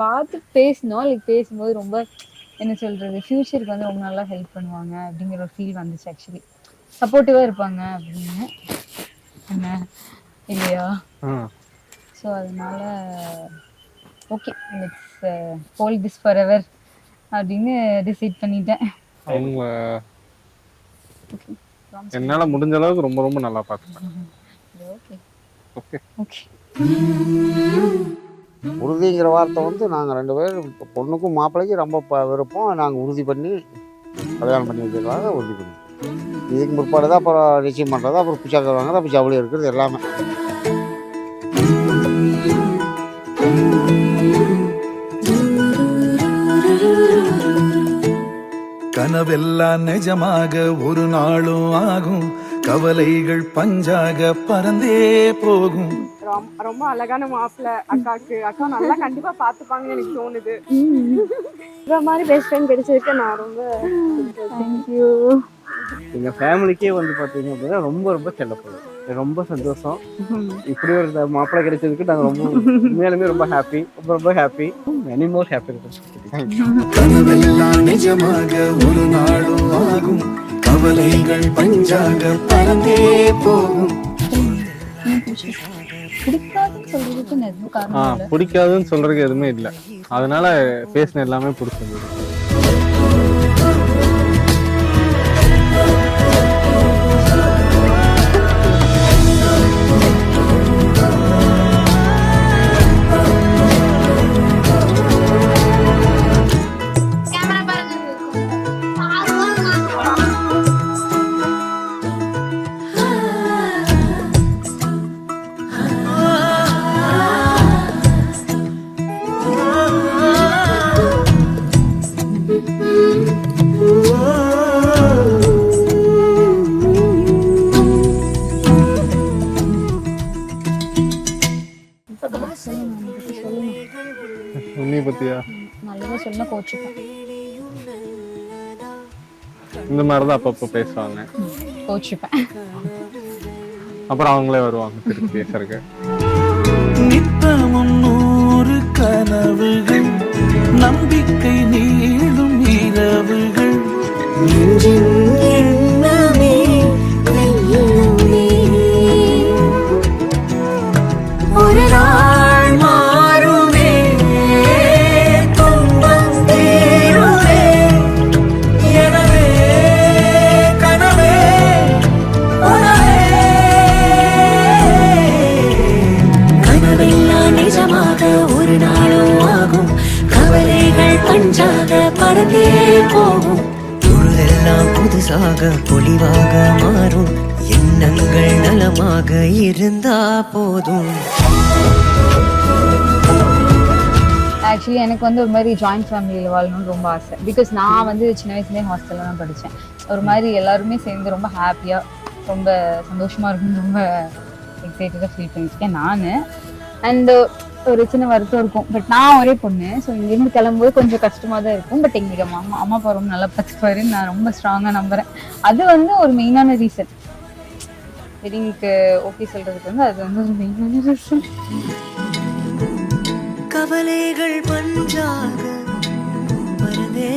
பார்த்து பேசினோம். லைக் பேசும்போது ரொம்ப என்ன சொல்றது, ஃபியூச்சருக்கு வந்து ரொம்ப நல்லா ஹெல்ப் பண்ணுவாங்க அப்படிங்கிற ஒரு ஃபீல் வந்துச்சு ஆக்சுவலி. சப்போர்ட்டிவா இருப்பாங்க அப்படின்னு. என்ன இல்லையா? ஸோ அதனால okay let's hold this for ever அப்படின்னு டிசைட் பண்ணிட்டேன். அவங்க என்னால முடிஞ்ச அளவுக்கு ரொம்ப ரொம்ப நல்லா பார்த்துப்பேன். Okay okay okay. உறுதிங்கிற வார்த்தை வந்து நாங்கள் 2 பேரும் பொண்ணுக்கும் மாப்பிள்ளைக்கும் ரொம்ப விருப்பம். நாங்கள் உறுதி பண்ணி கல்யாணம் பண்ணி வைக்கிறதாக உறுதி பண்ணி இதுக்கு முற்பாடு தான் அப்புறம் நிச்சயம் பண்ணுறது, அப்புறம் பிச்சாக்க வாங்குறது, அப்புறம் ஜவுளி இருக்கிறது எல்லாமே. கனவெல்லாம் நிஜமாக ஒரு நாளும் ஆகும், கவலைகள் பஞ்சாக பறந்தே போகும். ரொம்ப அழகான மாப்பிள்ளை அக்காக்கு. அக்கா நல்லா கண்டிப்பா பாத்துப்பாங்கன்னு எனக்கு தோணுது. இந்த மாதிரி பெஸ்ட் ஃப்ரெண்ட் கிடைச்சதுக்கு நான் ரொம்ப தேங்க்யூ. எங்க ஃபேமிலிக்கே வந்து பாத்தீங்க அப்படின்னா ரொம்ப ரொம்ப செல்லப்படும். ரொம்ப சந்தோஷம். இப்படி ஒரு மாப்பிள்ளை கிடைச்சதுக்கு நாங்க ரொம்ப உண்மையாலுமே ரொம்ப ஹாப்பி. ரொம்ப ரொம்ப ஹாப்பி. Many more happy. கனவெல்லாம் நிஜமாக ஒரு நாளும் ஆகும், கவலைகள் பஞ்சாக பறந்தே போகும். பிடிக்காதுன்னு சொல்றதுக்கு எதுவுமே இல்லை. அதனால பேசின எல்லாமே பிடிச்சிருந்தது. இந்த மாதிரிதான் அப்பப்போ பேசுவாங்க. அப்புறம் அவங்களே வருவாங்க திருப்பி பேசுறதுக்கு. நித்தமும் 100 கனவுகள், நம்பிக்கை நீளும் இரவுகள், ஒரு நாள் மாறுமே, துன்பம் தீருமே, எனவே கனவே உணவே. கனவெல்லாம் நிஜமாக ஒரு நாளும் ஆகும், கவலைகள் பஞ்சாக பறந்தே போகும். பொழுதெல்லாம் புதுசாக பொலிவாக மாறும், எண்ணங்கள் நலமாக இருந்தா போதும். ஆக்சுவலி எனக்கு வந்து ஒரு மாதிரி ஜாயிண்ட் ஃபேமிலியில் வாழணும்னு ரொம்ப ஆசை. பிகாஸ் நான் வந்து சின்ன வயசுலேயே ஹாஸ்டலில் தான் படித்தேன். ஒரு மாதிரி எல்லாருமே சேர்ந்து ரொம்ப ஹாப்பியாக ரொம்ப சந்தோஷமாக இருக்கும்னு ரொம்ப எக்ஸைட்டடாக ஃபீல் பண்ணியிருக்கேன் நான். அண்டு ஒரு சின்ன வருத்தம் இருக்கும். பட் நான் ஒரே பொண்ணு. ஸோ இங்கேருந்து கிளம்பும்போது கொஞ்சம் கஷ்டமாக தான் இருக்கும். பட் எங்களுக்கு அம்மா அப்பா ரொம்ப நல்லா பார்த்துப்பாருன்னு நான் ரொம்ப ஸ்ட்ராங்காக நம்புகிறேன். அது வந்து ஒரு மெயினான ரீசன். வெட்டிங்க்கு ஓகே சொல்கிறதுக்கு வந்து அது வந்து ஒரு மெயினான ரீசன். கவலைகள் பஞ்சாக பறந்தே